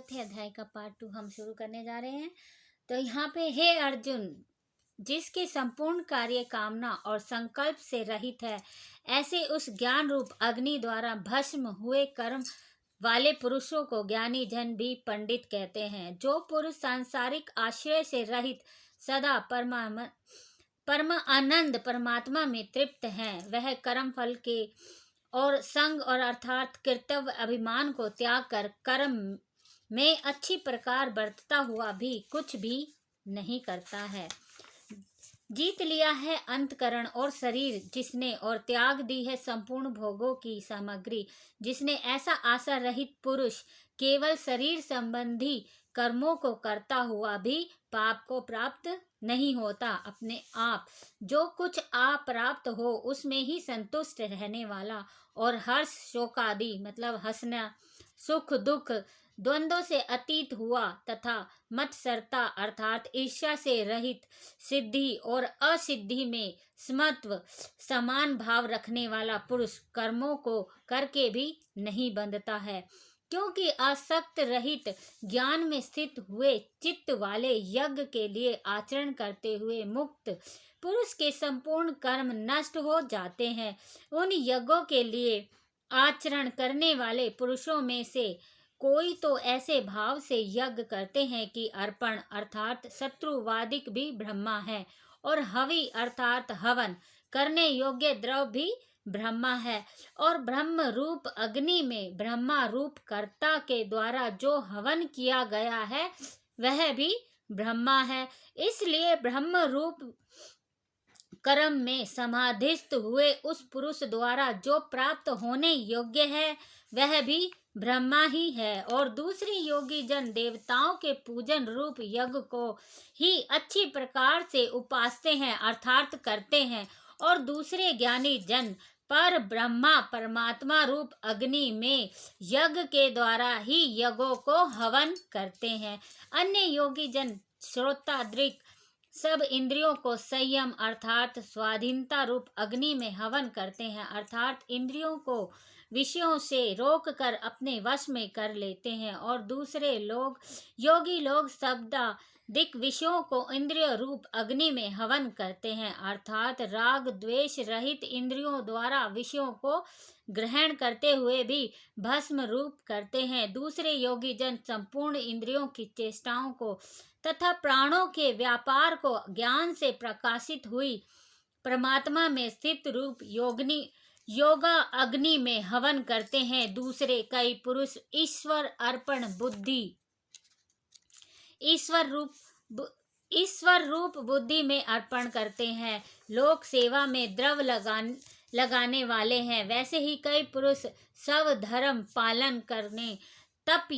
चौथे अध्याय का पार्ट 2 हम शुरू करने जा रहे हैं। तो यहाँ पे, हे अर्जुन, जिसकी संपूर्ण कार्य कामना और संकल्प से रहित है, ऐसे उस ज्ञान रूप अग्नि द्वारा भस्म हुए कर्म वाले पुरुषों को ज्ञानी जन भी पंडित कहते हैं। जो पुरुष सांसारिक आश्रय से रहित सदा परम आनंद परमात्मा में तृप्त हैं, वह कर्म फल के और संग और अर्थात कर्तव्य अभिमान को त्याग कर कर्म में अच्छी प्रकार बरतता हुआ भी कुछ भी नहीं करता है। जीत लिया है अंतकरण और शरीर जिसने, और त्याग दी है संपूर्ण भोगों की सामग्री जिसने, ऐसा आशा रहित पुरुष केवल शरीर संबंधी कर्मों को करता हुआ भी पाप को प्राप्त नहीं होता। अपने आप जो कुछ अप्राप्त हो उसमें ही संतुष्ट रहने वाला और हर्ष शोकादि मतलब हंसना, सुख दुख द्वंद्वों से अतीत हुआ तथा मत्सरता अर्थात ईर्ष्या से रहित, सिद्धि और असिद्धि में समत्व समान भाव रखने वाला पुरुष कर्मों को करके भी नहीं बंधता है, क्योंकि आसक्त रहित ज्ञान में स्थित हुए चित्त वाले यज्ञ के लिए आचरण करते हुए मुक्त पुरुष के संपूर्ण कर्म नष्ट हो जाते हैं। उन यज्ञों के लिए आचरण करने वाले पुरुषों में से कोई तो ऐसे भाव से यज्ञ करते हैं कि अर्पण अर्थात शत्रुवादिक भी ब्रह्मा है, और हवि अर्थात हवन करने योग्य द्रव भी ब्रह्मा है, और ब्रह्म रूप अग्नि में ब्रह्मा रूप कर्ता के द्वारा जो हवन किया गया है वह भी ब्रह्मा है। इसलिए ब्रह्म रूप कर्म में समाधिस्थ हुए उस पुरुष द्वारा जो प्राप्त होने योग्य है वह भी ब्रह्मा ही है, और दूसरे योगी जन देवताओं के पूजन रूप यज्ञ को ही अच्छी प्रकार से उपासते हैं अर्थात करते हैं, और दूसरे ज्ञानी जन पर ब्रह्मा परमात्मा रूप अग्नि में यज्ञ के द्वारा ही यज्ञों को हवन करते हैं। अन्य योगी जन श्रोतादृक सब इंद्रियों को संयम अर्थात स्वाधीनता रूप अग्नि में हवन करते हैं, अर्थात इंद्रियों को विषयों से रोक कर अपने वश में कर लेते हैं, और दूसरे लोग योगी लोग शब्दादिक विषयों को इंद्रिय रूप अग्नि में हवन करते हैं, अर्थात राग द्वेष रहित इंद्रियों द्वारा विषयों को ग्रहण करते हुए भी भस्म रूप करते हैं। दूसरे योगी जन संपूर्ण इंद्रियों की चेष्टाओं को तथा प्राणों के व्यापार को ज्ञान से प्रकाशित हुई परमात्मा में स्थित रूप योगा अग्नि में हवन करते हैं। दूसरे कई पुरुष ईश्वर रूप बुद्धि में अर्पण करते हैं। लोक सेवा में द्रव लगाने वाले हैं। वैसे ही कई पुरुष सब धर्म पालन करने तप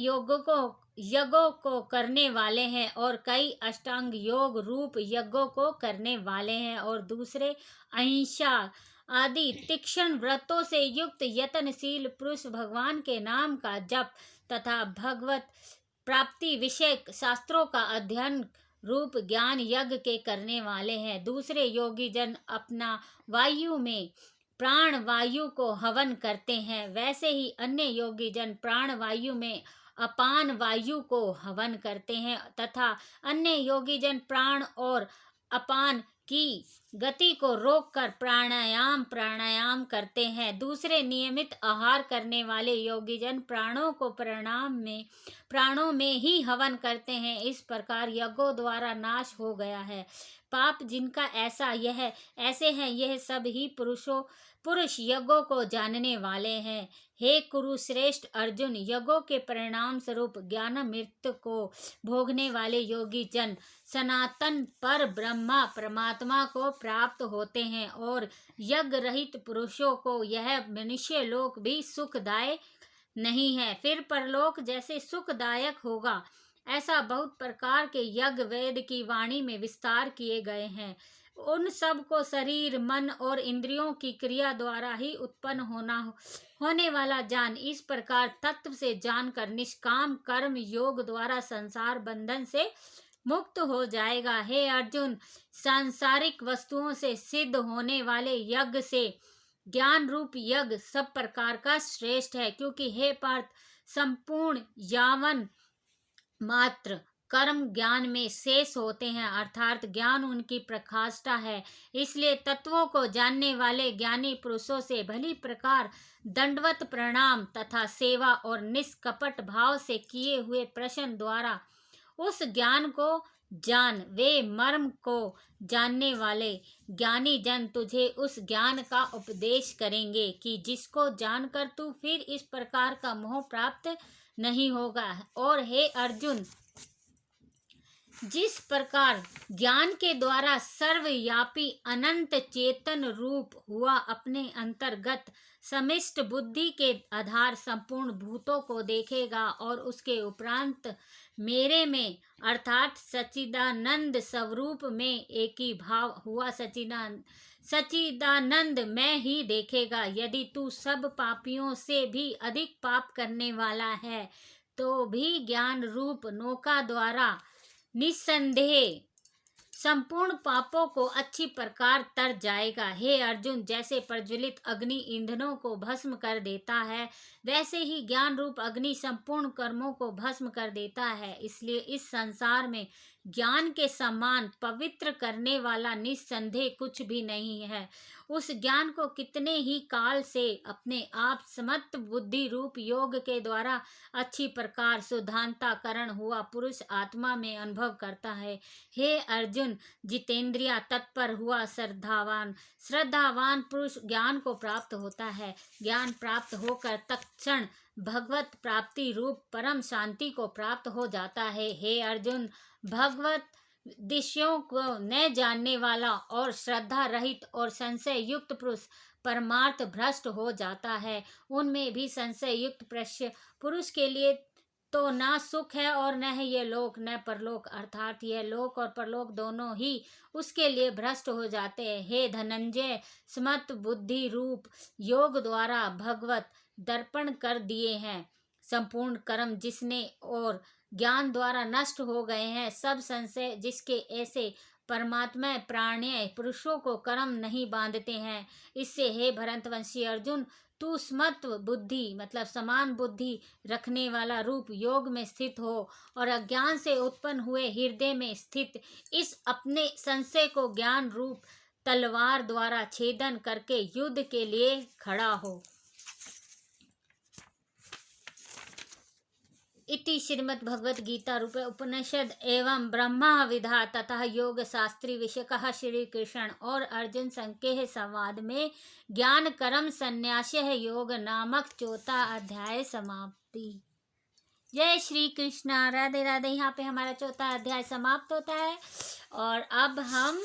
यज्ञों को करने वाले हैं, और कई अष्टांग योग रूप यज्ञों को करने वाले हैं, और दूसरे अहिंसा आदि तीक्ष्ण व्रतों से युक्त यत्नशील पुरुष भगवान के नाम का जप तथा भगवत प्राप्ति विषय शास्त्रों का अध्ययन रूप ज्ञान यज्ञ के करने वाले हैं। दूसरे योगी जन अपना वायु में प्राण वायु को हवन करते हैं। वैसे ही अन्य योगी जन प्राण वायु में अपान वायु को हवन करते हैं, तथा अन्य योगी जन प्राण और अपान की गति को रोककर प्राणायाम करते हैं। दूसरे नियमित आहार करने वाले योगी जन प्राणों को प्राणों में ही हवन करते हैं। इस प्रकार यज्ञों द्वारा नाश हो गया है पाप जिनका ऐसे हैं यह सब ही पुरुष यज्ञों को जानने वाले हैं। हे कुरुश्रेष्ठ अर्जुन, यज्ञों के परिणाम स्वरूप ज्ञानामृत को भोगने वाले योगी जन सनातन पर ब्रह्मा परमात्मा को प्राप्त होते हैं, और यज्ञ रहित पुरुषों को यह मनुष्य लोक भी सुखदायक नहीं है। फिर परलोक जैसे सुखदायक होगा, ऐसा बहुत प्रकार के यज्ञ वेद की वाणी में विस्तार किए गए हैं। उन सब को शरीर मन और इंद्रियों की क्रिया द्वारा ही उत्पन्न होने वाला जान, इस प्रकार तत्व से जानकर निष्काम कर्म योग द्वारा संसार बंधन से मुक्त हो जाएगा। हे अर्जुन, सांसारिक वस्तुओं से सिद्ध होने वाले यज्ञ से ज्ञान रूप यज्ञ सब प्रकार का श्रेष्ठ है, क्योंकि हे पार्थ, संपूर्ण यावन मात्र कर्म ज्ञान में शेष होते हैं, अर्थात ज्ञान उनकी प्रकाष्ठा है। इसलिए तत्वों को जानने वाले ज्ञानी पुरुषों से भली प्रकार दंडवत प्रणाम तथा सेवा और निष्कपट भाव से किए हुए प्रश्न द्वारा उस ज्ञान को जान। वे मर्म को जानने वाले ज्ञानी जन तुझे उस ज्ञान का उपदेश करेंगे कि जिसको जानकर तू फिर इस प्रकार का मोह प्राप्त नहीं होगा। और हे अर्जुन, जिस प्रकार ज्ञान के द्वारा सर्वव्यापी अनंत चेतन रूप हुआ अपने अंतर्गत समिष्ट बुद्धि के आधार संपूर्ण भूतों को देखेगा और उसके उपरांत मेरे में अर्थात सच्चिदानंद स्वरूप में एक ही भाव हुआ सच्चिदानंद में ही देखेगा। यदि तू सब पापियों से भी अधिक पाप करने वाला है तो भी ज्ञान रूप नौका द्वारा निस्संदेह संपूर्ण पापों को अच्छी प्रकार तर जाएगा। हे अर्जुन, जैसे प्रज्वलित अग्नि ईंधनों को भस्म कर देता है, वैसे ही ज्ञान रूप अग्नि संपूर्ण कर्मों को भस्म कर देता है। इसलिए इस संसार में ज्ञान के समान पवित्र करने वाला निस्संदेह कुछ भी नहीं है। उस ज्ञान को कितने ही काल से अपने आप समत्व बुद्धि रूप योग के द्वारा अच्छी प्रकार शुद्धांतकरण हुआ पुरुष आत्मा में अनुभव करता है। हे अर्जुन, जितेंद्रिया तत्पर हुआ श्रद्धावान पुरुष ज्ञान को प्राप्त होता है। ज्ञान प्राप्त होकर तत्क्षण भगवत प्राप्ति रूप परम शांति को प्राप्त हो जाता है। हे अर्जुन, भगवत विषयों को न जानने वाला और श्रद्धा रहित और संशय युक्त पुरुष परमार्थ भ्रष्ट हो जाता है। उनमें भी संशय युक्त पुरुष के लिए तो ना सुख है और न है ये लोक न परलोक, अर्थात यह लोक और परलोक दोनों ही उसके लिए भ्रष्ट हो जाते हैं। हे धनंजय, समत्व बुद्धि रूप योग द्वारा भगवत दर्पण कर दिए हैं संपूर्ण कर्म जिसने और ज्ञान द्वारा नष्ट हो गए हैं सब संशय जिसके ऐसे परमात्मा प्राणीय पुरुषों को कर्म नहीं बांधते हैं। इससे हे भरतवंशी अर्जुन, तू समत्व बुद्धि मतलब समान बुद्धि रखने वाला रूप योग में स्थित हो और अज्ञान से उत्पन्न हुए हृदय में स्थित इस अपने संशय को ज्ञान रूप तलवार द्वारा छेदन करके युद्ध के लिए खड़ा हो। इति श्रीमद् भगवद गीता रूपे उपनिषद एवं ब्रह्मा विधा तथा योग शास्त्री विषयकः श्री कृष्ण और अर्जुन संकेह संवाद में ज्ञान कर्म संन्यास योग नामक 4था अध्याय समाप्ति। जय श्री कृष्णा। राधे राधे। यहाँ पे हमारा 4था अध्याय समाप्त होता है और अब हम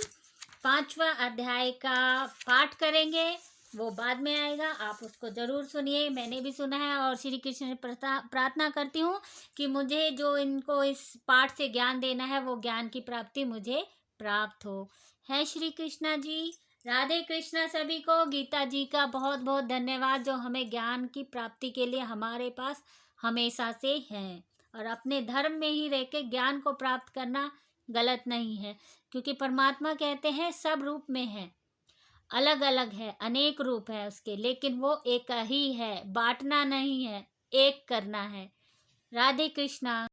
5वां अध्याय का पाठ करेंगे। वो बाद में आएगा, आप उसको ज़रूर सुनिए। मैंने भी सुना है और श्री कृष्ण से प्रार्थना करती हूँ कि मुझे जो इनको इस पाठ से ज्ञान देना है वो ज्ञान की प्राप्ति मुझे प्राप्त हो। है श्री कृष्णा जी। राधे कृष्णा सभी को। गीता जी का बहुत बहुत धन्यवाद जो हमें ज्ञान की प्राप्ति के लिए हमारे पास हमेशा से है। और अपने धर्म में ही रह के ज्ञान को प्राप्त करना गलत नहीं है, क्योंकि परमात्मा कहते हैं सब रूप में है, अलग अलग है, अनेक रूप है उसके, लेकिन वो एक ही है, बांटना नहीं है, एक करना है। राधे कृष्णा।